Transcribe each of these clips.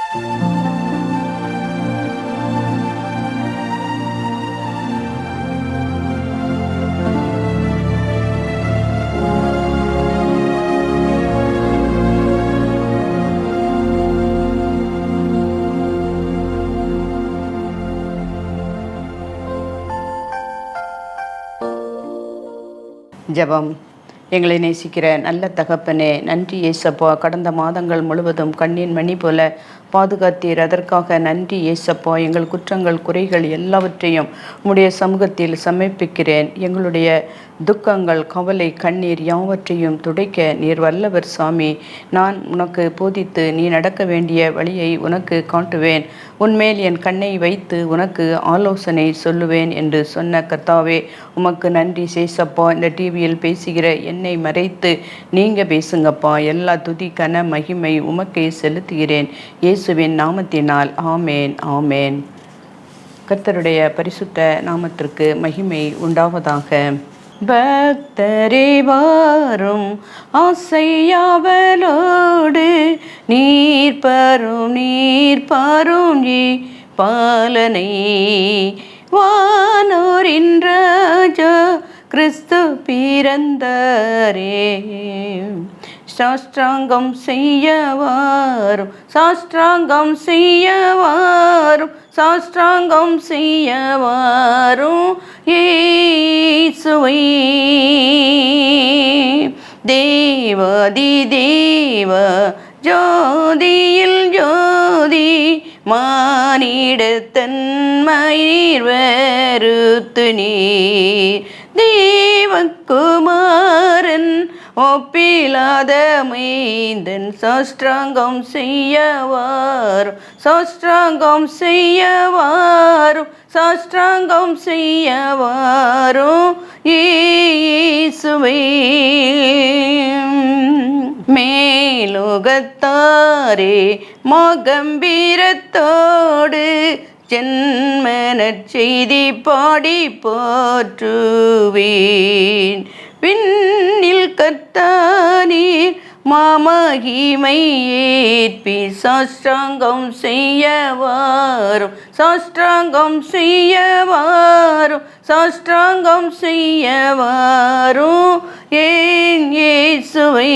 ஜெபம். எங்களை நேசிக்கிற நல்ல தகப்பனே, நன்றி ஏசப்பா. கடந்த மாதங்கள் முழுவதும் கண்ணின் மணி போல பாதுகாத்தீர். அதற்காக நன்றி ஏசப்பா. எங்கள் குற்றங்கள் குறைகள் எல்லாவற்றையும் உம்முடைய சமூகத்தில் சமர்ப்பிக்கிறேன். எங்களுடைய துக்கங்கள் கவலை கண்ணீர் யாவற்றையும் துடைக்க நீர் வல்லவர் சாமி. நான் உனக்கு போதித்து நீ நடக்க வேண்டிய வழியை உனக்கு காட்டுவேன். உன்மேல் என் கண்ணை வைத்து உனக்கு ஆலோசனை சொல்லுவேன் என்று சொன்ன கர்த்தாவே, உமக்கு நன்றி சேசப்பா. இந்த டிவியில் பேசுகிற என்னை மறைத்து நீங்கள் பேசுங்கப்பா. எல்லா துதி கன மகிமை உமக்கே செலுத்துகிறேன் இயேசுவின் நாமத்தினால். ஆமேன் ஆமேன். கர்த்தருடைய பரிசுத்த நாமத்திற்கு மகிமை உண்டாவதாக. பக்தரே வாரும் ஆசையாவலோடு நீர் பாரும் பாலனை வானோரின் ராஜா கிறிஸ்து பிறந்தாரே. சாஷ்டாங்கம் செய்யவாரும் சாஷ்டாங்கம் செய்யவாரும் சாஷ்டாங்கம் செய்யவாரும் இயேசுவை. தேவாதி தேவ ஜோதியில் ஜோதி மானிடத்தன்மயிர் வருத்து நீர். தேவகுமாரன் ஒப்பிலாத மைந்தன் சாஷ்டாங்கம் செய்யவாரும் சாஷ்டாங்கம் செய்யவாரும் சாஷ்டாங்கம் செய்யவாரும் இயேசுவை. மேலோகத்தாரே மகம்பீரத்தோடு ஜன்மனற் செய்தி பாடி போற்றுவேன். விண்ணில் கர்த்தானீர் மாமகிமை ஏற்பி சாஷ்டாங்கம் செய்யவாரும் சாஷ்டாங்கம் செய்யவாரும் சாஷ்டாங்கம் செய்யவாரும் ஏன் இயேசுவை.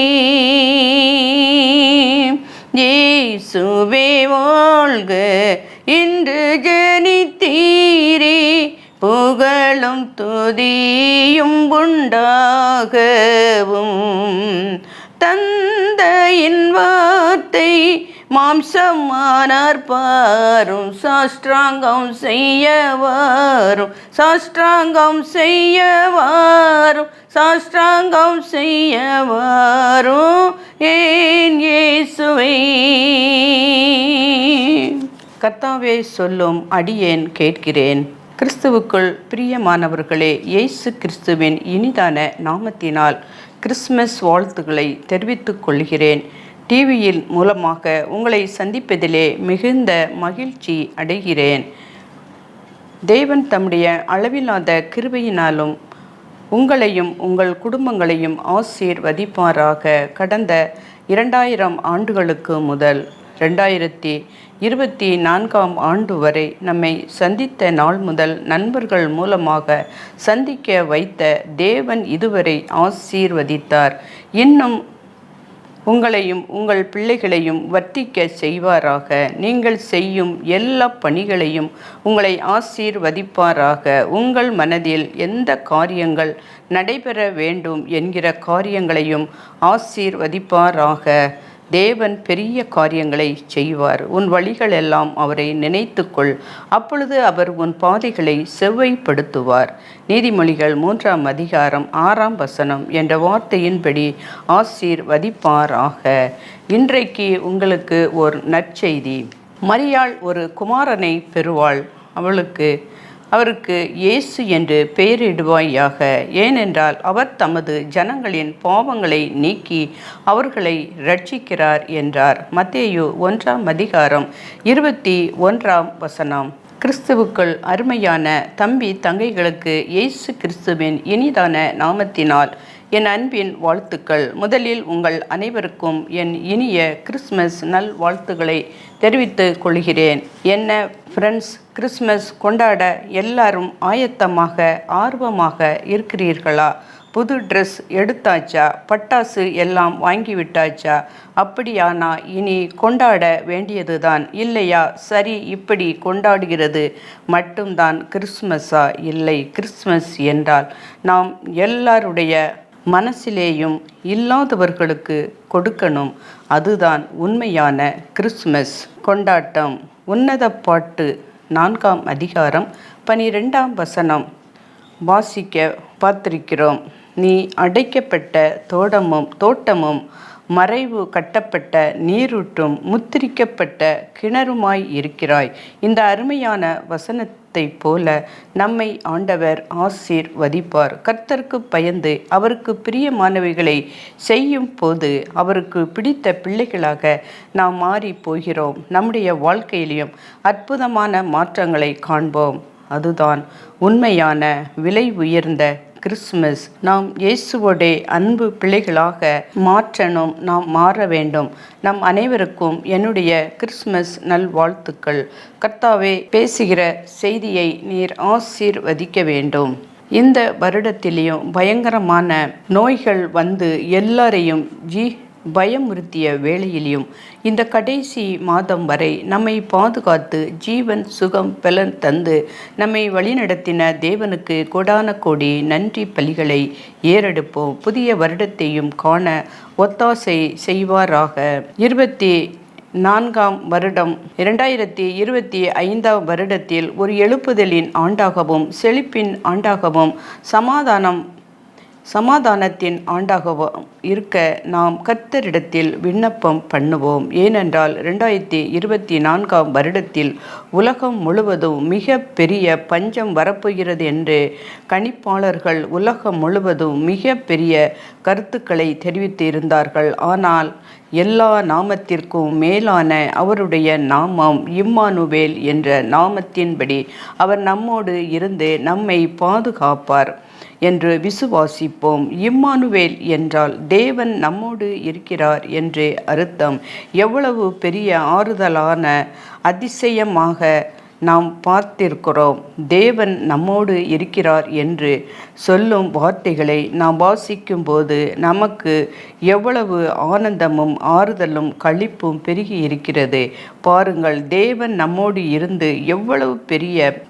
இயேசுவே வாழ்க இன்று ஜனித்தீரே. புகழும் துதியும் உண்டாகவும் தந்தையின் வார்த்தை மாம்சமானார் பாரும் சாஷ்டாங்கம் செய்யவாரும் சாஷ்டாங்கம் செய்யவாரும் சாஷ்டாங்கம் செய்யவாரும் ஏன் இயேசுவை. கர்த்தாவே சொல்லும் அடியேன் கேட்கிறேன். கிறிஸ்துவுக்குள் பிரியமானவர்களே, இயேசு கிறிஸ்துவின் இனிதான நாமத்தினால் கிறிஸ்மஸ் வாழ்த்துக்களை தெரிவித்துக் கொள்கிறேன். டிவியில் மூலமாக உங்களை சந்திப்பதிலே மிகுந்த மகிழ்ச்சி அடைகிறேன். தேவன் தம்முடைய அளவில்லாத கிருபையினாலும் உங்களையும் உங்கள் குடும்பங்களையும் ஆசீர்வதிப்பாராக. கடந்த 2000 ஆண்டுகளுக்கு முதல் 2024ஆம் ஆண்டு வரை நம்மை சந்தித்த நாள் முதல் நண்பர்கள் மூலமாக சந்திக்க வைத்த தேவன் இதுவரை ஆசீர்வதித்தார். இன்னும் உங்களையும் உங்கள் பிள்ளைகளையும் வர்த்திக்க செய்வாராக. நீங்கள் செய்யும் எல்லா பணிகளையும் உங்களை ஆசீர்வதிப்பாராக. உங்கள் மனதில் எந்த காரியங்கள் நடைபெற வேண்டும் என்கிற காரியங்களையும் ஆசீர்வதிப்பாராக. தேவன் பெரிய காரியங்களை செய்வார். உன் வழிகள் எல்லாம் அவரை நினைத்துக்கொள், அப்பொழுது அவர் உன் பாதைகளை செவ்வைப்படுத்துவார். நீதிமொழிகள் 3ஆம் அதிகாரம் 6ஆம் வசனம் என்ற வார்த்தையின்படி ஆசீர்வதிப்பாராக. இன்றைக்கு உங்களுக்கு ஒரு நற்செய்தி. மரியாள் ஒரு குமாரனை பெறுவாள். அவருக்கு இயேசு என்று பெயரிடுவாயாக. ஏனென்றால் அவர் தமது ஜனங்களின் பாவங்களை நீக்கி அவர்களை இரட்சிக்கிறார் என்றார். மத்தேயு 1ஆம் அதிகாரம் 21ஆம் வசனம். கிறிஸ்துவுக்குள் அருமையான தம்பி தங்கைகளுக்கு இயேசு கிறிஸ்துவின் இனிதான நாமத்தினால் என் அன்பின் வாழ்த்துக்கள். முதலில் உங்கள் அனைவருக்கும் என் இனிய கிறிஸ்மஸ் நல் வாழ்த்துக்களை தெரிவித்துக் கொள்கிறேன். என்ன ஃப்ரெண்ட்ஸ், கிறிஸ்மஸ் கொண்டாட எல்லாரும் ஆயத்தமாக ஆர்வமாக இருக்கிறீர்களா? புது ட்ரெஸ் எடுத்தாச்சா? பட்டாசு எல்லாம் வாங்கிவிட்டாச்சா? அப்படியானா இனி கொண்டாட வேண்டியதுதான் இல்லையா? சரி, இப்படி கொண்டாடுகிறது மட்டும்தான் கிறிஸ்மஸா? இல்லை, கிறிஸ்மஸ் என்றால் நாம் எல்லாருடைய மனசிலேயும் இல்லாதவர்களுக்கு கொடுக்கணும். அதுதான் உண்மையான கிறிஸ்மஸ் கொண்டாட்டம். உன்னத பாட்டு 4ஆம் அதிகாரம் 12ஆம் வசனம் வாசிக்க பார்த்திருக்கிறோம். நீ அடைக்கப்பட்ட தோட்டமும் மறைவு கட்டப்பட்ட நீரூற்றும் முத்திரிக்கப்பட்ட கிணறுமாய் இருக்கிறாய். இந்த அருமையான வசனத்தை போல நம்மை ஆண்டவர் ஆசீர்வதிப்பார். கர்த்தருக்கு பயந்து அவருக்கு பிரியமானவைகளை செய்யும் போது அவருக்கு பிடித்த பிள்ளைகளாக நாம் மாறி போகிறோம். நம்முடைய வாழ்க்கையிலும் அற்புதமான மாற்றங்களை காண்போம். அதுதான் உண்மையான விலை உயர்ந்த கிறிஸ்மஸ். நாம் இயேசுவோட அன்பு பிள்ளைகளாக மாற்றணும். நாம் மாற வேண்டும். நம் அனைவருக்கும் என்னுடைய கிறிஸ்மஸ் நல்வாழ்த்துக்கள். கர்த்தாவே, பேசுகிற செய்தியை நீர் ஆசீர்வதிக்க வேண்டும். இந்த வருடத்திலேயும் பயங்கரமான நோய்கள் வந்து எல்லாரையும் பயமுறுத்திய வேளையிலும் இந்த கடைசி மாதம் வரை நம்மை பாதுகாத்து ஜீவன் சுகம் பலன் தந்து நம்மை வழிநடத்தின தேவனுக்கு கோடான கோடி நன்றி பலிகளை ஏறெடுப்போம். புதிய வருடத்தையும் காண ஒத்தாசை செய்வாராக. 24ஆம் வருடம் 2025 வருடத்தில் ஒரு எழுப்புதலின் ஆண்டாகவும் செழிப்பின் ஆண்டாகவும் சமாதானத்தின் ஆண்டாகவும் இருக்க நாம் கர்த்தரிடத்தில் விண்ணப்பம் பண்ணுவோம். ஏனென்றால் 2024ஆம் வருடத்தில் உலகம் முழுவதும் மிக பெரிய பஞ்சம் வரப்போகிறது என்று கணிப்பாளர்கள் உலகம் முழுவதும் மிக பெரிய கருத்துக்களை தெரிவித்து இருந்தார்கள். ஆனால் எல்லா நாமத்திற்கும் மேலான அவருடைய நாமம் இம்மானுவேல் என்ற நாமத்தின்படி அவர் நம்மோடு இருந்து நம்மை பாதுகாப்பார் என்று விசுவாசிப்போம். இம்மானுவேல் என்றால் தேவன் நம்மோடு இருக்கிறார் என்று அர்த்தம். எவ்வளவு பெரிய ஆறுதலான அதிசயமாக நாம் பார்த்திருக்கிறோம். தேவன் நம்மோடு இருக்கிறார் என்று சொல்லும் வார்த்தைகளை நாம் வாசிக்கும்போது நமக்கு எவ்வளவு ஆனந்தமும் ஆறுதலும் களிப்பும் பெருகி இருக்கிறது. பாருங்கள், தேவன் நம்மோடு இருந்து எவ்வளவு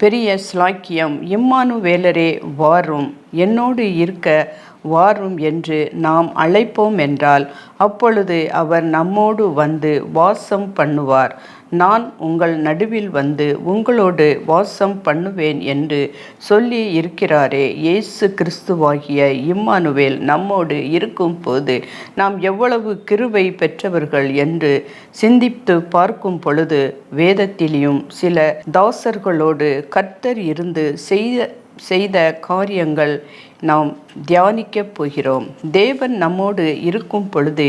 பெரிய ஸ்லாக்கியம். இம்மானுவேலரே வாரும், என்னோடு இருக்க வாரும் என்று நாம் அழைப்போம் என்றால் அப்பொழுது அவர் நம்மோடு வந்து வாசம் பண்ணுவார். நான் உங்கள் நடுவில் வந்து உங்களோடு வாசம் பண்ணுவேன் என்று சொல்லி இருக்கிறாரே. இயேசு கிறிஸ்துவாகிய இம்மானுவேல் நம்மோடு இருக்கும் போது நாம் எவ்வளவு கிருபை பெற்றவர்கள் என்று சிந்தித்து பார்க்கும் பொழுது வேதத்திலும் சில தாசர்களோடு கர்த்தர் இருந்து செய்த காரியங்கள் நாம் தியானிக்கப் போகிறோம். தேவன் நம்மோடு இருக்கும் பொழுது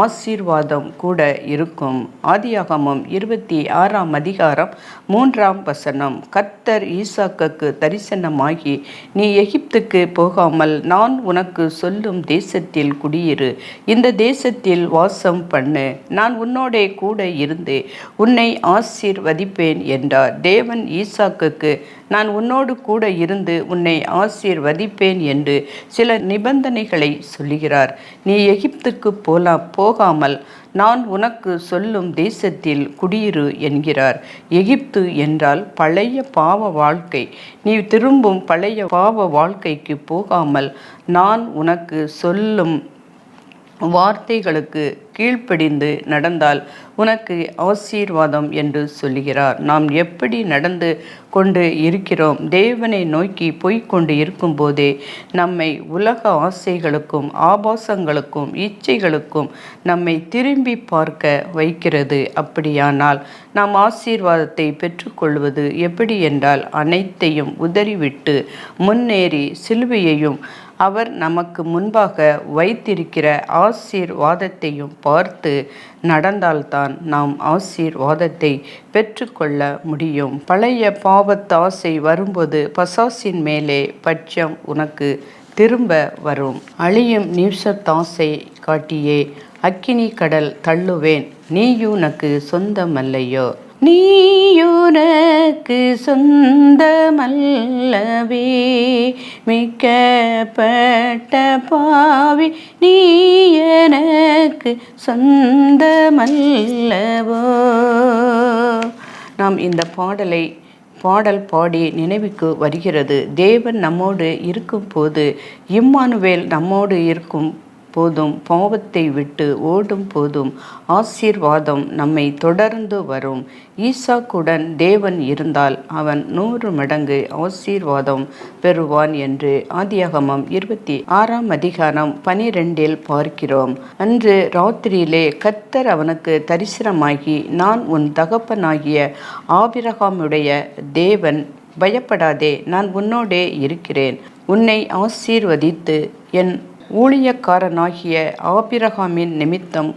ஆசீர்வாதம் கூட இருக்கும். ஆதியாகமம் 26ஆம் அதிகாரம் 3ஆம் வசனம். கர்த்தர் ஈசாக்குக்கு தரிசனமாகி, நீ எகிப்துக்கு போகாமல் நான் உனக்கு சொல்லும் தேசத்தில் குடியிரு, இந்த தேசத்தில் வாசம் பண்ணு, நான் உன்னோடே கூட இருந்து உன்னை ஆசீர்வதிப்பேன் என்றார். தேவன் ஈசாக்குக்கு நான் உன்னோடு கூட இருந்து உன்னை ஆசீர்வதிப்பேன் என்று சில நிபந்தனைகளை சொல்லுகிறார். நீ எகிப்துக்கு போகாமல் நான் உனக்கு சொல்லும் தேசத்தில் குடியிரு என்கிறார். எகிப்து என்றால் பழைய பாவ வாழ்க்கை. நீ திரும்பும் பழைய பாவ வாழ்க்கைக்கு போகாமல் நான் உனக்கு சொல்லும் வார்த்தைகளுக்கு கீழ்ப்படிந்து நடந்தால் உனக்கு ஆசீர்வாதம் என்று சொல்லுகிறார். நாம் எப்படி நடந்து கொண்டு இருக்கிறோம்? தேவனை நோக்கி போய்கொண்டு இருக்கும்போதே நம்மை உலக ஆசைகளுக்கும் ஆபாசங்களுக்கும் இச்சைகளுக்கும் நம்மை திரும்பி பார்க்க வைக்கிறது. அப்படியானால் நாம் ஆசீர்வாதத்தை பெற்றுக்கொள்வது எப்படி என்றால் அனைத்தையும் உதறிவிட்டு முன்னேறி சிலுவையையும் அவர் நமக்கு முன்பாக வைத்திருக்கிற ஆசீர்வாதத்தையும் பார்த்து நடந்தால்தான் நாம் ஆசீர்வாதத்தை பெற்றுக்கொள்ள முடியும். பழைய பாவத்தாசை வரும்போது பசாசின் மேலே பட்சம் உனக்கு திரும்ப வரும். அழியும் நீர்சத்தாசை காட்டியே அக்கினி கடல் தள்ளுவேன், நீயுனக்கு சொந்தமல்லையோ. நீயுனக்கு சொந்தமல்லவே, மிக்கப்பட்ட பாவி நீ எனக்கு சொந்தமல்லவோ. நாம் இந்த பாடல் பாடி நினைவுக்கு வருகிறது. தேவன் நம்மோடு இருக்கும் போது, இம்மானுவேல் நம்மோடு இருக்கும் போதும், பாவத்தை விட்டு ஓடும் போதும் ஆசீர்வாதம் நம்மை தொடர்ந்து வரும். ஈசாக்குடன் தேவன் இருந்தால் அவன் 100 மடங்கு ஆசீர்வாதம் பெறுவான் என்று ஆதியாகமம் 26 அதிகாரம் 12 பார்க்கிறோம். அன்று ராத்திரியிலே கர்த்தர் அவனுக்கு தரிசனமாகி, நான் உன் தகப்பனாகிய ஆபிரகாமுடைய தேவன், பயப்படாதே, நான் உன்னோடே இருக்கிறேன், உன்னை ஆசீர்வதித்து என் ஊழியக்காரனாகிய ஆபிரகாமின் நிமித்தம்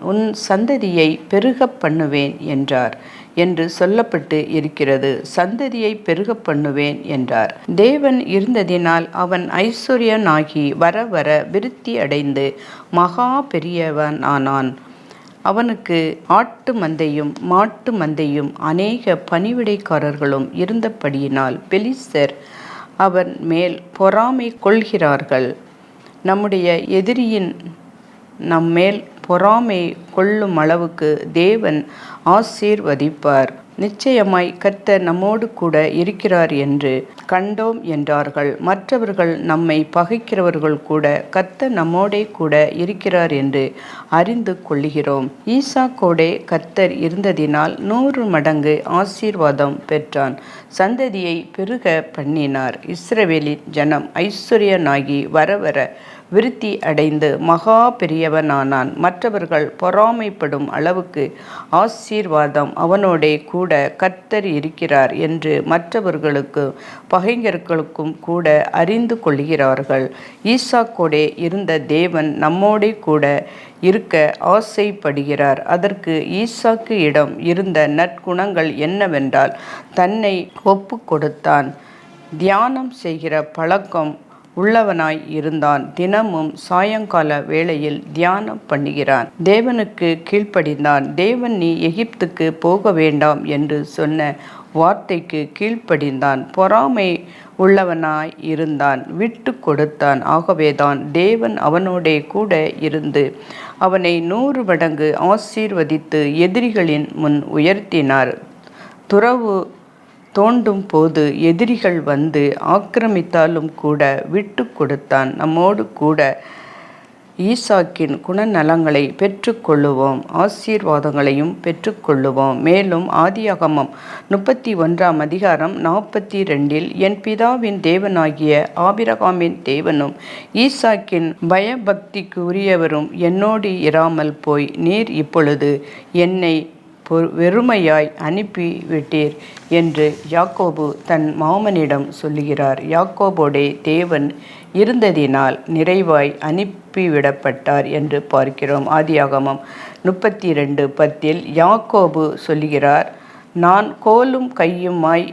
உன் சந்ததியை பெருகப் பண்ணுவேன் என்றார் என்று சொல்லப்பட்டு இருக்கிறது. சந்ததியை பெருகப் பண்ணுவேன் என்றார். தேவன் இருந்ததினால் அவன் ஐஸ்வர்யனாகி வர வர விருத்தி அடைந்து மகா பெரியவனானான். அவனுக்கு ஆட்டு மந்தையும் மாட்டு மந்தையும் அநேக பணிவிடைக்காரர்களும் இருந்தபடியினால் பெலிஸ்தர் அவன் மேல் பொறாமை கொள்கிறார்கள். நம்முடைய எதிரியின் நம்மேல் பொறாமை கொள்ளும் அளவுக்கு தேவன் ஆசீர்வதிப்பார். நிச்சயமாய் கர்த்தர் நம்மோடு கூட இருக்கிறார் என்று கண்டோம் என்றார்கள். மற்றவர்கள் நம்மை பகைக்கிறவர்கள் கூட கர்த்தர் நம்மோடே கூட இருக்கிறார் என்று அறிந்து கொள்கிறோம். ஈசாக்கோடே கர்த்தர் இருந்ததினால் 100 மடங்கு ஆசீர்வாதம் பெற்றான். சந்ததியை பெருக பண்ணினார். இஸ்ரவேலின் ஜனம் ஐஸ்வர்யனாகி வர வர விருத்தி அடைந்து மகா பெரியவனானான். மற்றவர்கள் பொறாமைப்படும் அளவுக்கு ஆசீர்வாதம் அவனோடே கூட கர்த்தர் இருக்கிறார் என்று மற்றவர்களுக்கு பகைஞர்களுக்கும் கூட அறிந்து கொள்கிறார்கள். ஈசாக்கோடே இருந்த தேவன் நம்மோடே கூட இருக்க ஆசைப்படுகிறார். அதற்கு ஈசாக்கு இடம் இருந்த நற்குணங்கள் என்னவென்றால், தன்னை ஒப்பு கொடுத்தான், தியானம் செய்கிற பழக்கம் உள்ளவனாய் இருந்தான், தினமும் சாயங்கால வேளையில் தியானம் பண்ணுகிறான், தேவனுக்கு கீழ்ப்படிந்தான். தேவன் நீ எகிப்துக்கு போக வேண்டாம் என்று சொன்ன வார்த்தைக்கு கீழ்ப்படிந்தான். பொறாமை உள்ளவனாய் இருந்தான், விட்டு கொடுத்தான். ஆகவேதான் தேவன் அவனோடே கூட இருந்து அவனை 100 மடங்கு ஆசீர்வதித்து எதிரிகளின் முன் உயர்த்தினார். துறவு தோண்டும் போது எதிரிகள் வந்து ஆக்கிரமித்தாலும் கூட விட்டு கொடுத்தான். நம்மோடு கூட ஈசாக்கின் குணநலங்களை பெற்றுக்கொள்ளுவோம், ஆசீர்வாதங்களையும் பெற்றுக்கொள்ளுவோம். மேலும் ஆதியாகமம் 31 அதிகாரம் 42 என் பிதாவின் தேவனாகிய ஆபிரகாமின் தேவனும் ஈசாக்கின் பயபக்திக்கு உரியவரும் என்னோடு இராமல் போய் நீர் இப்பொழுது என்னை வெறுமையாய் அனுப்பிவிட்டீர் என்று யாக்கோபு தன் மாமனிடம் சொல்லுகிறார். யாக்கோபோடே தேவன் இருந்ததினால் நிறைவாய் அனுப்பிவிடப்பட்டார் என்று பார்க்கிறோம். ஆதியாகமம் 32:10 யாக்கோபு சொல்லுகிறார், நான் கோலும் கையுமாய்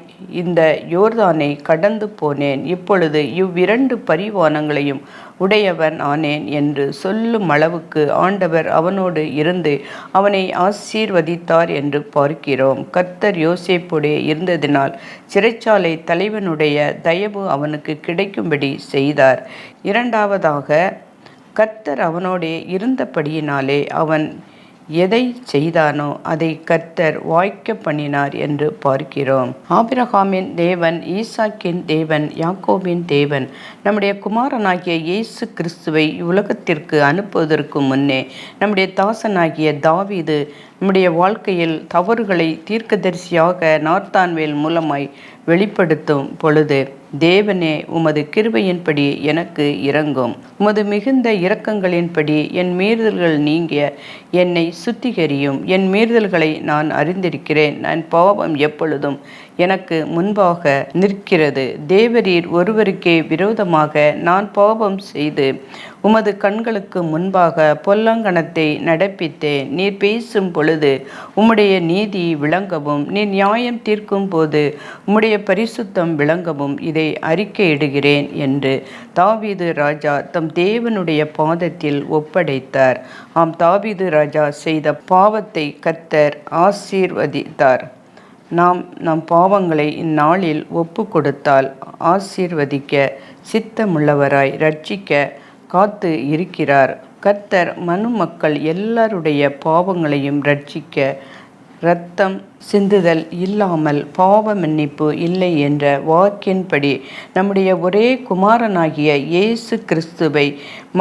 இந்த யோர்தானை கடந்து போனேன், இப்பொழுது இவ்விரண்டு பரிவானங்களையும் உடையவன் ஆனேன் என்று சொல்லும் அளவுக்கு ஆண்டவர் அவனோடு இருந்து அவனை ஆசீர்வதித்தார் என்று பார்க்கிறோம். கர்த்தர் யோசேப்புடைய இருந்ததினால் சிறைச்சாலை தலைவனுடைய தயவு அவனுக்கு கிடைக்கும்படி செய்தார். இரண்டாவதாக, கர்த்தர் அவனோடே இருந்தபடியினாலே அவன் எதை செய்தானோ அதை கர்த்தர் வாய்க்க பண்ணினார் என்று பார்க்கிறோம். ஆபிரகாமின் தேவன், ஈசாக்கின் தேவன், யாக்கோபின் தேவன் நம்முடைய குமாரனாகிய இயேசு கிறிஸ்துவை உலகத்திற்கு அனுப்புவதற்கு முன்னே நம்முடைய தாசனாகிய தாவீது நம்முடைய வாழ்க்கையில் தவறுகளை தீர்க்கதரிசியாக நாத்தான்வேல் மூலமாய் வெளிப்படுத்தும் பொழுது, தேவனே உமது கிருபையின்படி எனக்கு இரங்கும், உமது மிகுந்த இரக்கங்களின்படி என் மீறுதல்கள் நீங்க என்னை சுத்திகரியும், என் மீறுதல்களை நான் அறிந்திருக்கிறேன், நான் பாவம் எப்பொழுதும் எனக்கு முன்பாக நிற்கிறது. தேவரீர் ஒருவருக்கே விரோதமாக நான் பாவம் செய்து உமது கண்களுக்கு முன்பாக பொல்லாங்கனத்தை நடப்பித்தேன். நீர் பேசும் பொழுது உம்முடைய நீதி விளங்கவும், நீர் நியாயம் தீர்க்கும் போது உம்முடைய பரிசுத்தம் விளங்கவும் இதை அறிக்கையிடுகிறேன் என்று தாவீது ராஜா தம் தேவனுடைய பாதத்தில் ஒப்படைத்தார். ஆம், தாவீது ராஜா செய்த பாவத்தை கர்த்தர் ஆசீர்வதித்தார். நாம் நம் பாவங்களை இந்நாளில் ஒப்பு கொடுத்தால் ஆசீர்வதிக்க சித்தமுள்ளவராய் இரட்சிக்க காத்து இருக்கிறார். கர்த்தர் மனு மக்கள் எல்லாருடைய பாவங்களையும் இரட்சிக்க இரத்தம் சிந்துதல் இல்லாமல் பாவ மன்னிப்பு இல்லை என்ற வாக்கின்படி நம்முடைய ஒரே குமாரனாகிய இயேசு கிறிஸ்துவை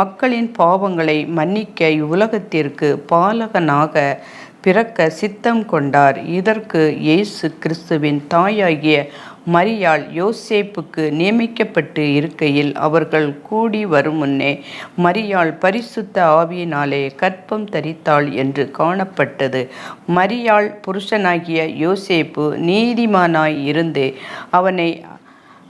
மக்களின் பாவங்களை மன்னிக்க இவ்வுலகத்திற்கு பாலகனாக பிறக்க சித்தம் கொண்டார். இதற்கு இயேசு கிறிஸ்துவின் தாயாகிய மரியாள் யோசேப்புக்கு நியமிக்கப்பட்டு இருக்கையில் அவர்கள் கூடி வரும் முன்னே மரியாள் பரிசுத்த ஆவியினாலே கற்பம் தரித்தாள் என்று காணப்பட்டது. மரியாள் புருஷனாகிய யோசேப்பு நீதிமானாய் இருந்து அவனை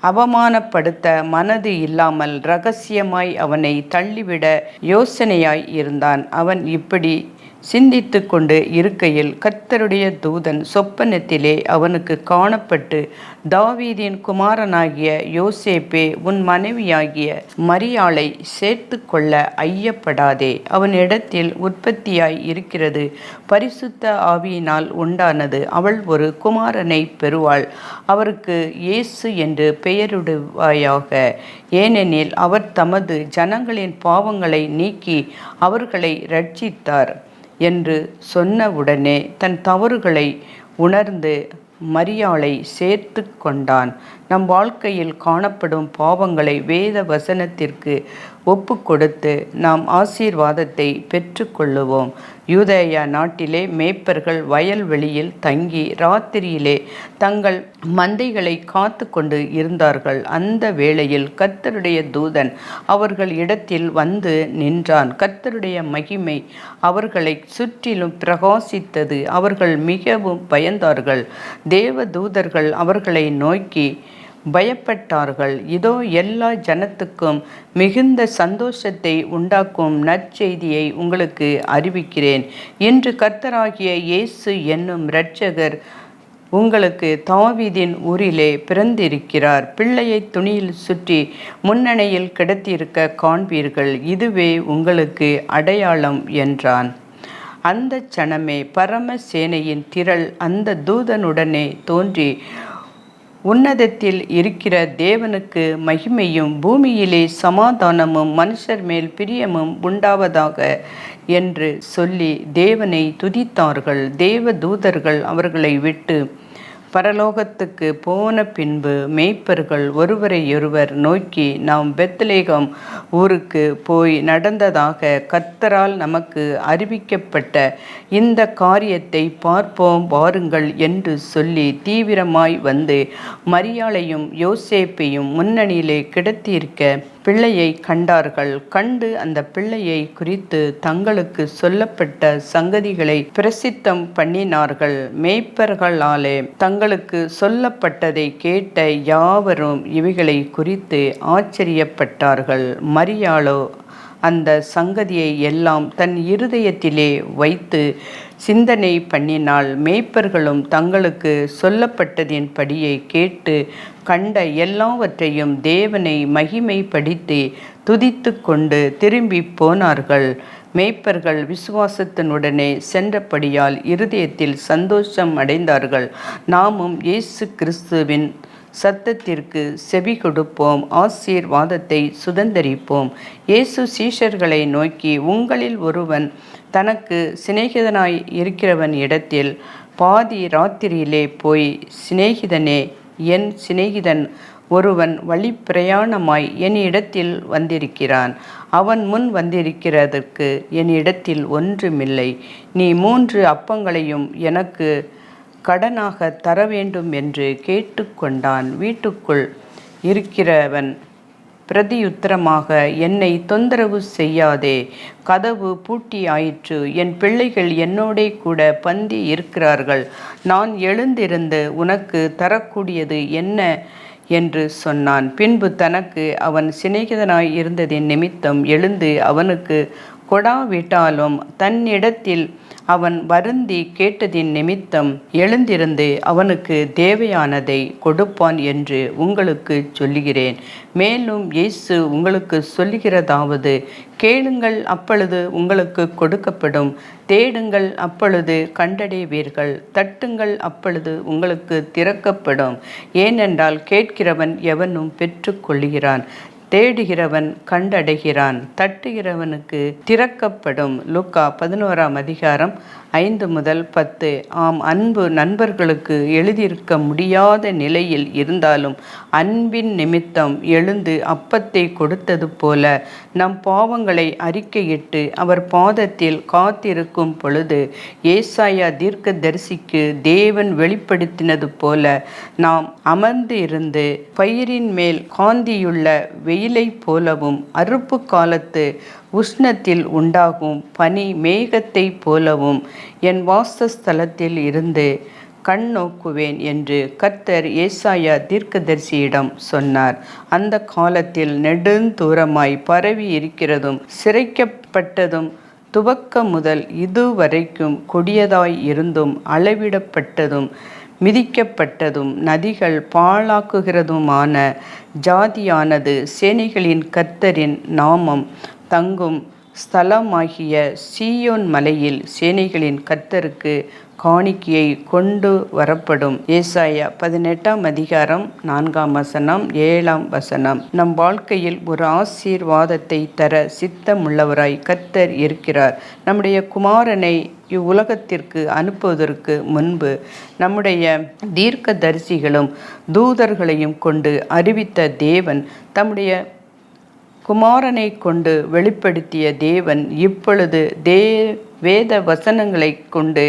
அவமானப்படுத்த மனது இல்லாமல் இரகசியமாய் அவனை தள்ளிவிட யோசனையாய் இருந்தான். அவன் இப்படி சிந்தித்து கொண்டு இருக்கையில் கர்த்தருடைய தூதன் சொப்பனத்திலே அவனுக்கு காணப்பட்டு, தாவீதின் குமாரனாகிய யோசேப்பே, உன் மனைவியாகிய மரியாளை சேர்த்து கொள்ள ஐயப்படாதே. அவன் இடத்தில் உற்பத்தியாய் இருக்கிறது பரிசுத்த ஆவியினால் உண்டானது. அவள் ஒரு குமாரனை பெறுவாள். அவருக்கு இயேசு என்று பெயரிடுவாயாக. ஏனெனில் அவர் தமது ஜனங்களின் பாவங்களை நீக்கி அவர்களை இரட்சித்தார் என்று சொன்னவுடனே தன் தவறுகளை உணர்ந்து மரியாளை சேர்த்து கொண்டான். நம் வாழ்க்கையில் காணப்படும் பாவங்களை வேத வசனத்திற்கு ஒப்பு கொடுத்து நாம் ஆசீர்வாதத்தை பெற்று கொள்ளுவோம். யூதேயா நாட்டிலே மேய்ப்பர்கள் வயல்வெளியில் தங்கி ராத்திரியிலே தங்கள் மந்தைகளை காத்து கொண்டு இருந்தார்கள். அந்த வேளையில் கர்த்தருடைய தூதன் அவர்கள் இடத்தில் வந்து நின்றான். கர்த்தருடைய மகிமை அவர்களை சுற்றிலும் பிரகாசித்தது. அவர்கள் மிகவும் பயந்தார்கள். தேவ தூதர்கள் அவர்களை நோக்கி பயப்பட்டார்கள். இதோ, எல்லா ஜனத்துக்கும் மிகுந்த சந்தோஷத்தை உண்டாக்கும் நற்செய்தியை உங்களுக்கு அறிவிக்கிறேன். இன்று கர்த்தராகிய இயேசு என்னும் இரட்சகர் உங்களுக்கு தாவீதின் ஊரிலே பிறந்திருக்கிறார். பிள்ளையை துணியில் சுற்றி முன்னணையில் கிடத்தியிருக்க காண்பீர்கள். இதுவே உங்களுக்கு அடையாளம் என்றான். அந்த சனமே பரமசேனையின் திரள் அந்த தூதனுடனே தோன்றி, உன்னதத்தில் இருக்கிற தேவனுக்கு மகிமையும் பூமியிலே சமாதானமும் மனுஷர் மேல் பிரியமும் உண்டாவதாக என்று சொல்லி தேவனை துதித்தார்கள். தேவ தூதர்கள் அவர்களை விட்டு பரலோகத்துக்கு போன பின்பு மேய்ப்பர்கள் ஒருவரையொருவர் நோக்கி, நாம் பெத்லெகேம் ஊருக்கு போய் நடந்ததாக கர்த்தரால் நமக்கு அறிவிக்கப்பட்ட இந்த காரியத்தை பார்ப்போம் வாருங்கள் என்று சொல்லி தீவிரமாய் வந்து மரியாளையும் யோசேப்பையும் முன்னணியிலே கிடத்தியிருக்க பிள்ளையை கண்டார்கள். கண்டு அந்த பிள்ளையை குறித்து தங்களுக்கு சொல்லப்பட்ட சங்கதிகளை பிரசித்தம் பண்ணினார்கள். மேய்ப்பர்களாலே தங்களுக்கு சொல்லப்பட்டதை கேட்ட யாவரும் இவைகளை குறித்து ஆச்சரியப்பட்டார்கள். மரியாளோ அந்த சங்கதியை எல்லாம் தன் இருதயத்திலே வைத்து சிந்தனை பண்ணினாள். மேய்ப்பர்களும் தங்களுக்கு சொல்லப்பட்டதின் படியை கேட்டு கண்ட எல்லாவற்றையும் தேவனை மகிமைப்படுத்தி துதித்து கொண்டு திரும்பி போனார்கள். மேய்ப்பர்கள் விசுவாசத்தினுடனே சென்றபடியால் இருதயத்தில் சந்தோஷம் அடைந்தார்கள். நாமும் இயேசு கிறிஸ்துவின் சத்தத்திற்கு செவி கொடுப்போம், ஆசீர்வாதத்தை சுதந்தரிப்போம். இயேசு சீஷர்களை நோக்கி, உங்களில் ஒருவன் தனக்கு சிநேகிதனாய் இருக்கிறவன் இடத்தில் பாதி ராத்திரியிலே போய், சிநேகிதனே, என் சிநேகிதன் ஒருவன் வழி பிரயாணமாய் என் இடத்தில் வந்திருக்கிறான். அவன் முன் வந்திருக்கிறதற்கு என் இடத்தில் ஒன்றுமில்லை. நீ 3 அப்பங்களையும் எனக்கு கடனாக தர வேண்டும் என்று கேட்டுக்கொண்டான். வீட்டுக்குள் இருக்கிறவன் பிரதியுத்தரமாக, என்னை தொந்தரவு செய்யாதே, கதவு பூட்டியாயிற்று, என் பிள்ளைகள் என்னோடே கூட பந்தி இருக்கிறார்கள், நான் எழுந்திருந்து உனக்கு தரக்கூடியது என்ன என்று சொன்னான். பின்பு தனக்கு அவன் சிநேகிதனாய் இருந்ததின் நிமித்தம் எழுந்து அவனுக்கு கொடாவிட்டாலும் தன்னிடத்தில் அவன் வருந்தி கேட்டதின் நிமித்தம் எழுந்திருந்து அவனுக்கு தேவையானதை கொடுப்பான் என்று உங்களுக்கு சொல்லுகிறேன். மேலும் இயேசு உங்களுக்கு சொல்லுகிறதாவது, கேளுங்கள், அப்பொழுது உங்களுக்கு கொடுக்கப்படும், தேடுங்கள், அப்பொழுது கண்டடைவீர்கள், தட்டுங்கள், அப்பொழுது உங்களுக்கு திறக்கப்படும். ஏனென்றால் கேட்கிறவன் எவனும் பெற்றுக்கொள்கிறான், தேடுகிறவன் கண்டடைகிறான், தட்டுகிறவனுக்கு திறக்கப்படும். லூக்கா 11:5-10. ஆம், அன்பு நண்பர்களுக்கு எழுதியிருக்க முடியாத நிலையில் இருந்தாலும் அன்பின் நிமித்தம் எழுந்து அப்பத்தை கொடுத்தது போல நம் பாவங்களை அறிக்கையிட்டு அவர் பாதத்தில் காத்திருக்கும் பொழுது ஏசாயா தீர்க்கதரிசிக்கு தேவன் வெளிப்படுத்தினது போல நாம் அமர்ந்து இருந்து பயிரின் மேல் காந்தியுள்ள வெயிலை போலவும் அறுப்பு காலத்து உஷ்ணத்தில் உண்டாகும் பனி மேகத்தை போலவும் என் வாசஸ்தலத்தில் இருந்து கண் நோக்குவேன் என்று கர்த்தர் ஏசாயா தீர்க்கதரிசியிடம் சொன்னார். அந்த காலத்தில் நெடுந்தூரமாய் பரவி இருக்கிறதும் சிரைக்கப்பட்டதும் துவக்க முதல் இதுவரைக்கும் கொடியதாய் இருந்தும் அளவிடப்பட்டதும் மிதிக்கப்பட்டதும் நதிகள் பாழாக்குகிறதுமான ஜாதியானது சேனைகளின் கர்த்தரின் நாமம் தங்கும் ஸ்தலமாகிய சீயோன் மலையில் சேனைகளின் கர்த்தருக்கு காணிக்கையை கொண்டு வரப்படும். ஏசாயா 18:4. நம் வாழ்க்கையில் ஒரு ஆசீர்வாதத்தை தர சித்தமுள்ளவராய் கர்த்தர் இருக்கிறார். நம்முடைய குமாரனை இவ்வுலகத்திற்கு அனுப்புவதற்கு முன்பு நம்முடைய தீர்க்கதரிசிகளும் தூதர்களையும் கொண்டு அறிவித்த தேவன், தம்முடைய குமாரனை கொண்டு வெளிப்படுத்திய தேவன் இப்பொழுது வேத வசனங்களை கொண்டு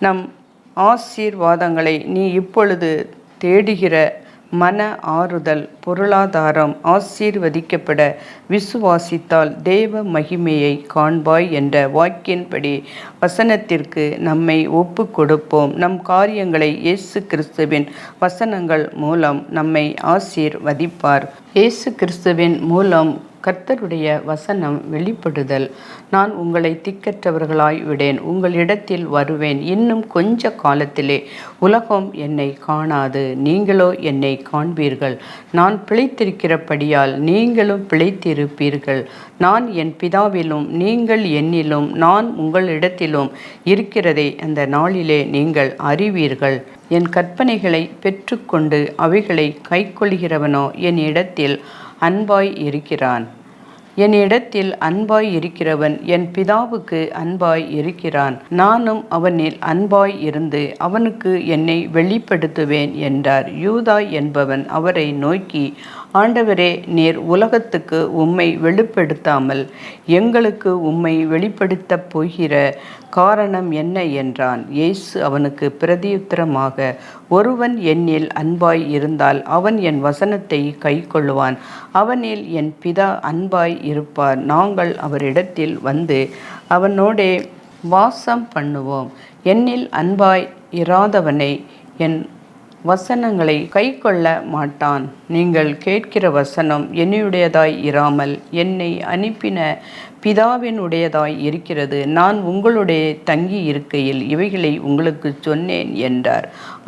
நம் ஆசீர்வாதங்களை, நீ இப்பொழுது தேடுகிற மன ஆறுதல், பொருளாதாரம் ஆசீர்வதிக்கப்பட விசுவாசித்தால் தேவ மகிமையை காண்பாய் என்ற வாக்கின்படி வசனத்திற்கு நம்மை ஒப்பு கொடுப்போம். நம் காரியங்களை இயேசு கிறிஸ்துவின் வசனங்கள் மூலம் நம்மை ஆசீர்வதிப்பார். இயேசு கிறிஸ்துவின் மூலம் கர்த்தருடைய வசனம் வெளிப்படுதல். நான் உங்களை திக்கற்றவர்களாய் விடேன், உங்களிடத்தில் வருவேன், இன்னும் கொஞ்ச காலத்திலே உலகம் என்னை காணாது, நீங்களோ என்னை காண்பீர்கள். நான் பிழைத்திருக்கிறபடியால் நீங்களும் பிழைத்திருப்பீர்கள். நான் என் பிதாவிலும் நீங்கள் என்னிலும் நான் உங்களிடத்திலும் இருக்கிறதை அந்த நாளிலே நீங்கள் அறிவீர்கள். என் கற்பனைகளை பெற்றுக்கொண்டு அவைகளை கைக்கொள்கிறவனோ என் இடத்தில் அன்பாய் இருக்கிறான். என் இடத்தில் அன்பாய் இருக்கிறவன் என் பிதாவுக்கு அன்பாய் இருக்கிறான். நானும் அவனில் அன்பாய் இருந்து அவனுக்கு என்னை வெளிப்படுத்துவேன் என்றார். யூதா என்பவன் அவரை நோக்கி, ஆண்டவரே, நீர் உலகத்துக்கு உம்மை வெளிப்படுத்தாமல் எங்களுக்கு உம்மை வெளிப்படுத்தப் போகிற காரணம் என்ன என்றான். இயேசு அவனுக்கு பிரதியுத்தரமாக, ஒருவன் என்னில் அன்பாய் இருந்தால் அவன் என் வசனத்தை கைக்கொள்ளுவான், அவனில் என் பிதா அன்பாய் இருப்பார். நாங்கள் அவரிடத்தில் வந்து அவனோடே வாசம் பண்ணுவோம். என்னில் அன்பாய் இராதவனை என் வசனங்களை கைக்கொள்ள மாட்டான். நீங்கள் கேட்கிற வசனம் என்னுடையதாய் இராமல் என்னை அனுப்பின பிதாவினுடையதாய் இருக்கிறது. நான் உங்களுடைய தங்கி இருக்கையில் இவைகளை உங்களுக்கு சொன்னேன் என்றார்.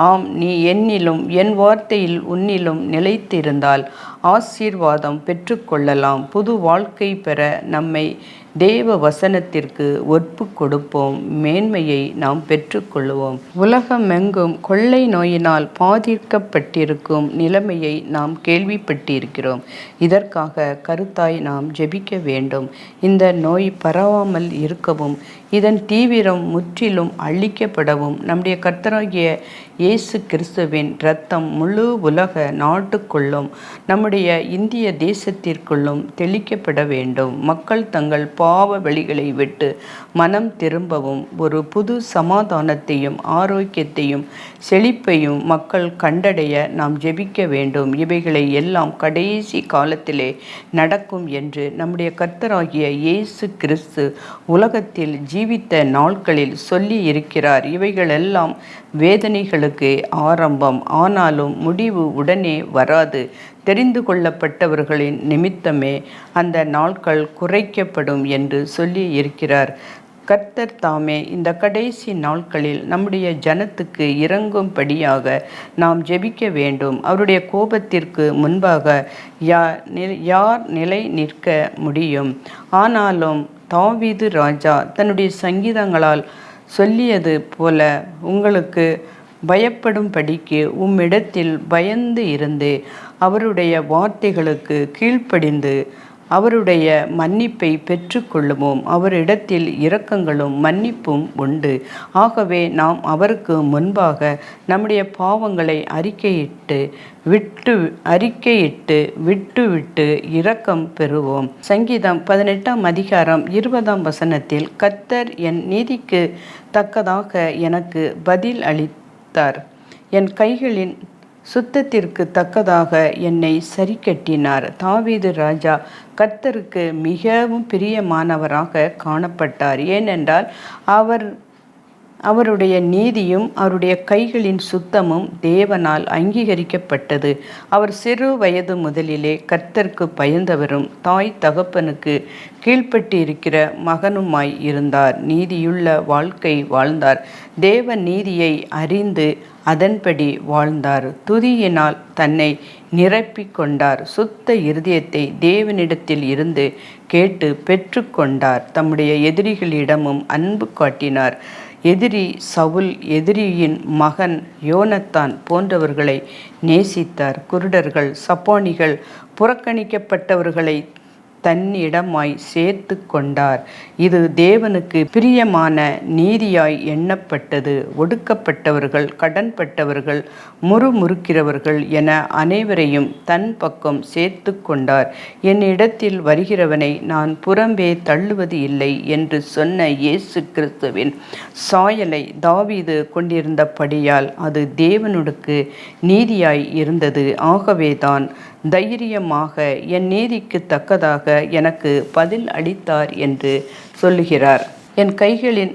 ஆம், நீ என்னிலும் என் வார்த்தையில் உன்னிலும் நிலைத்திருந்தால் ஆசீர்வாதம் பெற்றுக்கொள்ளலாம். புது வாழ்க்கை பெற நம்மை தேவ வசனத்திற்கு ஒப்பு கொடுப்போம். மேன்மையை நாம் பெற்றுக்கொள்வோம். உலகமெங்கும் கொள்ளை நோயினால் பாதிக்கப்பட்டிருக்கும் நிலைமையை நாம் கேள்விப்பட்டிருக்கிறோம். இதற்காக கருத்தாய் நாம் ஜெபிக்க வேண்டும். இந்த நோய் பரவாமல் இருக்கவும் இதன் தீவிரம் முற்றிலும் அழிக்கப்படவும் நம்முடைய கர்த்தராகிய இயேசு கிறிஸ்துவின் இரத்தம் முழு உலக நாட்டுக்குள்ளும் நம்முடைய இந்திய தேசத்திற்குள்ளும் தெளிக்கப்பட வேண்டும். மக்கள் தங்கள் பாவ வழிகளை விட்டு மனம் திரும்பவும் ஒரு புது சமாதானத்தையும் ஆரோக்கியத்தையும் செழிப்பையும் மக்கள் கண்டடைய நாம் ஜெபிக்க வேண்டும். இவைகளை எல்லாம் கடைசி காலத்திலே நடக்கும் என்று நம்முடைய கர்த்தராகிய இயேசு கிறிஸ்து உலகத்தில் ஜீவித்த நாட்களில் சொல்லி இருக்கிறார். இவைகளெல்லாம் வேதனைகளுக்கு ஆரம்பம், ஆனாலும் முடிவு உடனே வராது. தெரிந்து கொள்ளப்பட்டவர்களின் நிமித்தமே அந்த நாட்கள் குறைக்கப்படும் என்று சொல்லி இருக்கிறார். கர்த்தர் தாமே இந்த கடைசி நாட்களில் நம்முடைய ஜனத்துக்கு இறங்கும்படியாக நாம் ஜெபிக்க வேண்டும். அவருடைய கோபத்திற்கு முன்பாக யார் நிலை நிற்க முடியும்? ஆனாலும் தாவீது ராஜா தன்னுடைய சங்கீதங்களால் சொல்லியது போல உங்களுக்கு பயப்படும்படிக்கு உம்மிடத்தில் பயந்து இருந்து அவருடைய வார்த்தைகளுக்கு கீழ்ப்படிந்து அவருடைய மன்னிப்பை பெற்றுக்கொள்ளுவோம். அவரிடத்தில் இரக்கங்களும் மன்னிப்பும் உண்டு. ஆகவே நாம் அவருக்கு முன்பாக நம்முடைய பாவங்களை அறிக்கையிட்டு விட்டு இரக்கம் பெறுவோம். சங்கீதம் 18ஆம் அதிகாரம் 20ஆம் வசனத்தில் கர்த்தர் என் நீதிக்கு தக்கதாக எனக்கு பதில் அளித்தார். என் கைகளின் சுத்தத்திற்கு தக்கதாக என்னை சரிக்கட்டினார். தாவீது ராஜா கர்த்தருக்கு மிகவும் பிரியமானவராக காணப்பட்டார். ஏனென்றால் அவருடைய நீதியும் அவருடைய கைகளின் சுத்தமும் தேவனால் அங்கீகரிக்கப்பட்டது. அவர் சிறு வயது முதலிலே கர்த்தருக்கு பயந்தவரும் தாய் தகப்பனுக்கு கீழ்ப்பட்டு இருக்கிற மகனுமாய் இருந்தார். நீதியுள்ள வாழ்க்கை வாழ்ந்தார். தேவ நீதியை அறிந்து அதன்படி வாழ்ந்தார். துதியினால் தன்னை நிரப்பிக் கொண்டார். சுத்த இருதயத்தை தேவனிடத்தில் இருந்து கேட்டு பெற்று கொண்டார். தம்முடைய எதிரிகளிடமும் அன்பு காட்டினார். எதிரி சவுல், எதிரியின் மகன் யோனத்தான் போன்றவர்களை நேசித்தார். குருடர்கள், சப்பானிகள், புறக்கணிக்கப்பட்டவர்களை தன்னிடமாய் சேர்த்து கொண்டார். இது தேவனுக்கு பிரியமான நீதியாய் எண்ணப்பட்டது. ஒடுக்கப்பட்டவர்கள், கடன்பட்டவர்கள், முறுமுறுக்கிறவர்கள் என அனைவரையும் தன் பக்கம் சேர்த்து கொண்டார். என்னிடத்தில் வருகிறவனை நான் புறம்பே தள்ளுவது இல்லை என்று சொன்ன இயேசு கிறிஸ்துவின் சாயலை தாவீது கொண்டிருந்தபடியால் அது தேவனுக்கு நீதியாய் இருந்தது. ஆகவேதான் தைரியமாக என் நீதிக்கு தக்கதாக எனக்கு பதில் அளித்தார் என்று சொல்லுகிறார். என் கைகளின்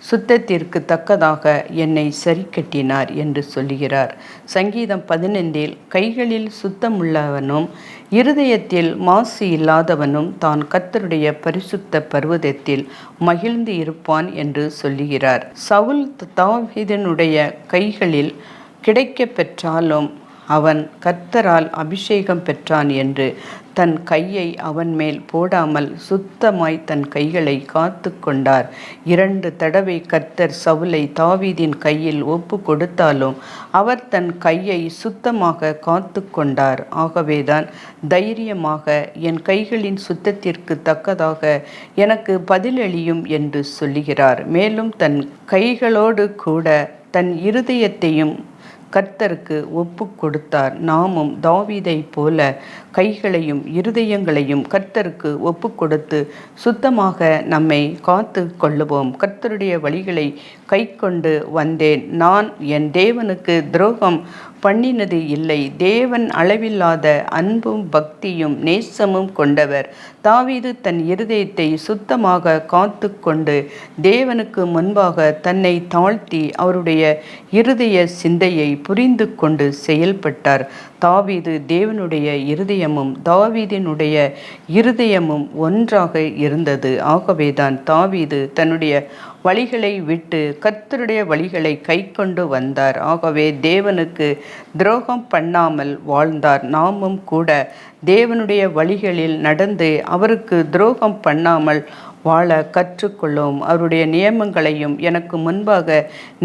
சுத்தத்திற்கு தக்கதாக என்னை சரிக்கட்டினார் என்று சொல்லுகிறார். சங்கீதம் 15 கைகளில் சுத்தமுள்ளவனும் இருதயத்தில் மாசு இல்லாதவனும் தான் கர்த்தருடைய பரிசுத்த பர்வதத்தில் மகிழ்ந்து இருப்பான் என்று சொல்லுகிறார். சவுல் தாவீதினுடைய கைகளில் கிடைக்க பெற்றாலும் அவன் கர்த்தரால் அபிஷேகம் பெற்றான் என்று தன் கையை அவன் மேல் போடாமல் சுத்தமாய் தன் கைகளை காத்து கொண்டார். 2 தடவை கர்த்தர் சவுலை தாவீதின் கையில் ஒப்பு கொடுத்தாலும் அவர் தன் கையை சுத்தமாக காத்து கொண்டார். ஆகவேதான் தைரியமாக என் கைகளின் சுத்தத்திற்கு தக்கதாக எனக்கு பதிலளியும் என்று சொல்லுகிறார். மேலும் தன் கைகளோடு கூட தன் இருதயத்தையும் கர்த்தருக்கு ஒப்பு கொடுத்தார். நாமும் தாவீதை போல கைகளையும் இருதயங்களையும் கர்த்தருக்கு ஒப்பு கொடுத்து சுத்தமாக நம்மை காத்து கொள்ளுவோம். கர்த்தருடைய வழிகளை கை கொண்டு வந்தேன். நான் என் தேவனுக்கு துரோகம் பண்ணினது இல்லை. தேவன் அளவில்லாத அன்பும் பக்தியும் நேசமும் கொண்டவர். தாவீது தன் இருதயத்தை சுத்தமாக காத்து கொண்டு தேவனுக்கு முன்பாக தன்னை தாழ்த்தி அவருடைய இருதய சிந்தையை புரிந்து கொண்டு செயல்பட்டார். தாவீது தேவனுடைய இருதயமும் தாவீதினுடைய இருதயமும் ஒன்றாக இருந்தது. ஆகவேதான் தாவீது தன்னுடைய வழிகளை விட்டு கர்த்தருடைய வழிகளை கை கொண்டு வந்தார். ஆகவே தேவனுக்கு துரோகம் பண்ணாமல் வாழ்ந்தார். நாமும் கூட தேவனுடைய வழிகளில் நடந்து அவருக்கு துரோகம் பண்ணாமல் வாழ கற்றுக்கொள்ளும். அவருடைய நியமங்களையும் எனக்கு முன்பாக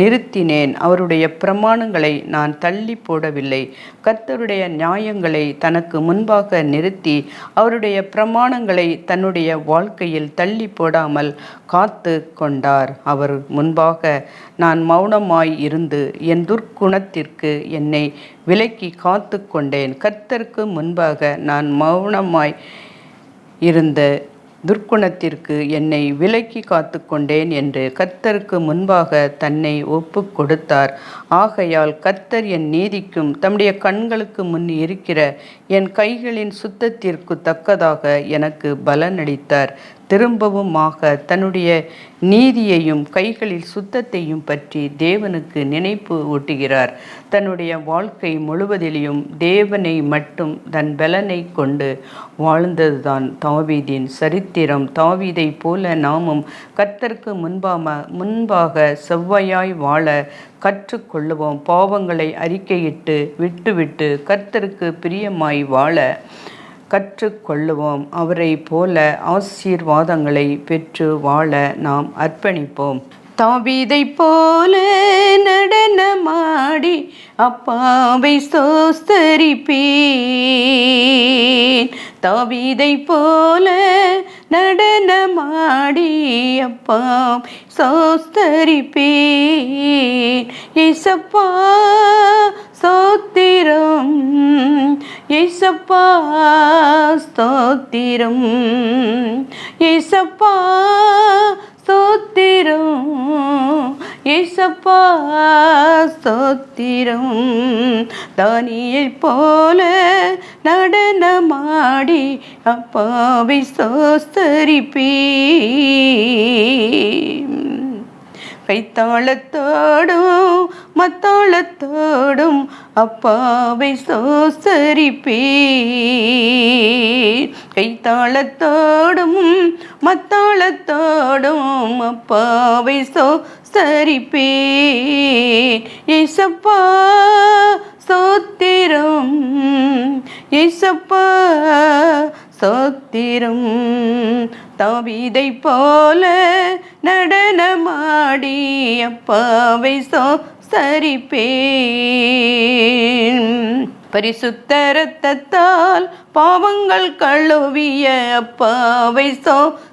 நிறுத்தினேன். அவருடைய பிரமாணங்களை நான் தள்ளி போடவில்லை. கர்த்தருடைய நியாயங்களை தனக்கு முன்பாக நிறுத்தி அவருடைய பிரமாணங்களை தன்னுடைய வாழ்க்கையில் தள்ளி போடாமல் காத்து கொண்டார். அவர் முன்பாக நான் மௌனமாய் இருந்து என் துர்க்குணத்திற்கு என்னை விலக்கி காத்து கொண்டேன். கர்த்தருக்கு முன்பாக நான் மௌனமாய் இருந்த துர்க்குணத்திற்கு என்னை விலக்கி காத்து கொண்டேன் என்று கர்த்தருக்கு முன்பாக தன்னை ஒப்பு கொடுத்தார். ஆகையால் கர்த்தர் என் நீதிக்கும் தம்முடைய கண்களுக்கு முன் இருக்கிற என் கைகளின் சுத்தத்திற்கு தக்கதாக எனக்கு பலனளித்தார். திரும்பவுமாக தன்னுடைய நீதியையும் கைகளில் சுத்தத்தையும் பற்றி தேவனுக்கு நினைப்பு ஊட்டுகிறார். தன்னுடைய வாழ்க்கை முழுவதிலும் தேவனை மட்டும் தன் பலனை கொண்டு வாழ்ந்ததுதான் தாவீதின் சரித்திரம். தாவீதை போல நாமும் கர்த்தருக்கு முன்பாக செவ்வையாய் வாழ கற்றுக்கொள்ளுவோம். பாவங்களை அறிக்கையிட்டு விட்டுவிட்டு கர்த்தருக்கு பிரியமாய் வாழ கற்றுக்கொள்ளுவோம். அவரை போல ஆசீர்வாதங்களை பெற்று வாழ நாம் அர்ப்பணிப்போம். தாவீதை போல நடனமாடி அப்பாவை ஸ்தோத்தரிப்பேன். தாவீதை போல நடனமாடி அப்பாவை ஸ்தோத்தரிப்பேன். ஏசப்பா ஸ்தோத்திரம், ஏசப்பா ஸ்தோத்திரம், ஏசப்பா ஸ்தோத்திரம், ஏசப்பா ஸ்தோத்திரம். தானியேல் போல நடனமாடி அப்பாவை ஸ்தோத்தரிப்பேன். கைத்தாளத்தோடும் மத்தாளத்தோடும் அப்பாவை ஸ்தோத்தரிப்பேன். கைத்தாளத்தோடும் மத்தாளத்தோடும் அப்பாவை ஸ்தோத்தரிப்பேன். ஏசப்பா ஸ்தோத்திரம், ஏசப்பா ஸ்தோத்திரம். தாவீதை போல நடனமாடி அப்பாவை ஸ்தோத்தரிப்பேன். பரிசுத்த இரத்தத்தால் பாவங்கள் கழுவிய அப்பாவை ஸ்தோத்தரிப்பேன்.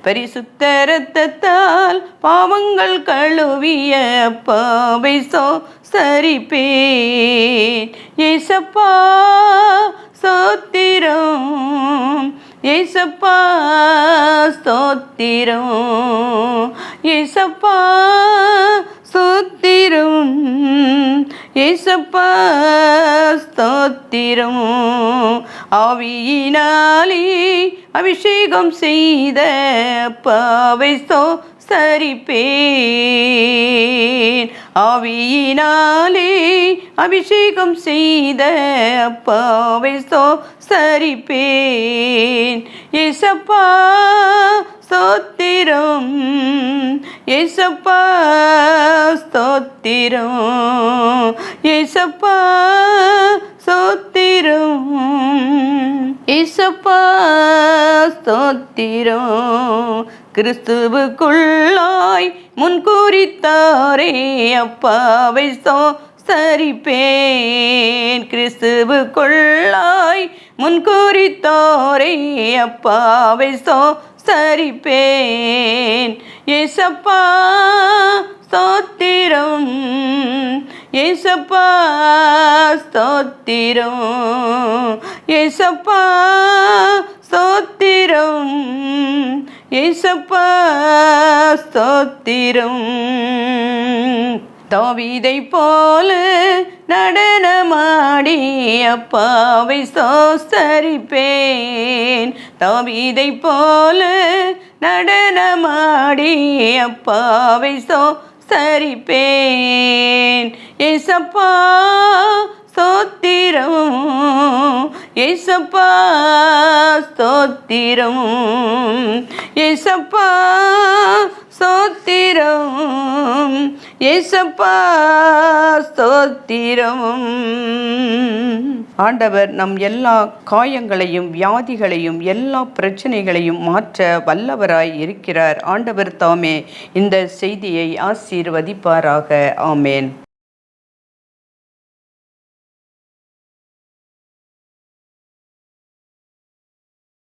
பரிசுத்த இரத்தத்தால் பாவங்கள் கழுவிய அப்பாவை ஸ்தோத்தரிப்பேன். ஏசப்பா ஸ்தோத்திரம், ஏசப்பா ஸ்தோத்திரம், ஏசப்பா ஸ்தோத்திரம், ஏசப்பா ஸ்தோத்திரம். ஆவியினாலே அபிஷேகம் செய்த அப்பாவை ஸ்தோத்தரிப்பேன். ஆவியினாலே அபிஷேகம் செய்த அப்பாவை ஸ்தோத்தரிப்பேன். ஏசப்பா ஸ்தோத்திரம், ஏசப்பா ஸ்தோத்திரம், ஏசப்பா ஸ்தோத்திரம், ஏசப்பா ஸ்தோத்திரம். கிறிஸ்துவுக்குள்ளாய் முன்குறித்தாரே அப்பாவை ஸ்தோத்தரிப்பேன். கிறிஸ்துவுக்குள்ளாய் முன்குறித்தாரே அப்பாவை ஸ்தோத்தரிப்பேன். ஏசப்பா ஸ்தோத்திரம், ஏசப்பா ஸ்தோத்திரம், ஏசப்பா ஸ்தோத்திரம், ஏசப்பா ஸ்தோத்திரம். தாவீதை போல நடனமாடி அப்பாவை ஸ்தோத்தரிப்பேன். தாவீதை போல நடனமாடி அப்பாவை ஸ்தோத்தரிப்பேன். ஏசப்பா ஸ்தோத்திரம், ஏசப்பா ஸ்தோத்திரம், ஏசப்பா ஸ்தோத்திரம், ஏசப்பா ஸ்தோத்திரம். ஆண்டவர் நம் எல்லா காயங்களையும் வியாதிகளையும் எல்லா பிரச்சனைகளையும் மாற்ற வல்லவராய் இருக்கிறார். ஆண்டவர் தாமே இந்த செய்தியை ஆசீர்வதிப்பாராக. ஆமேன்.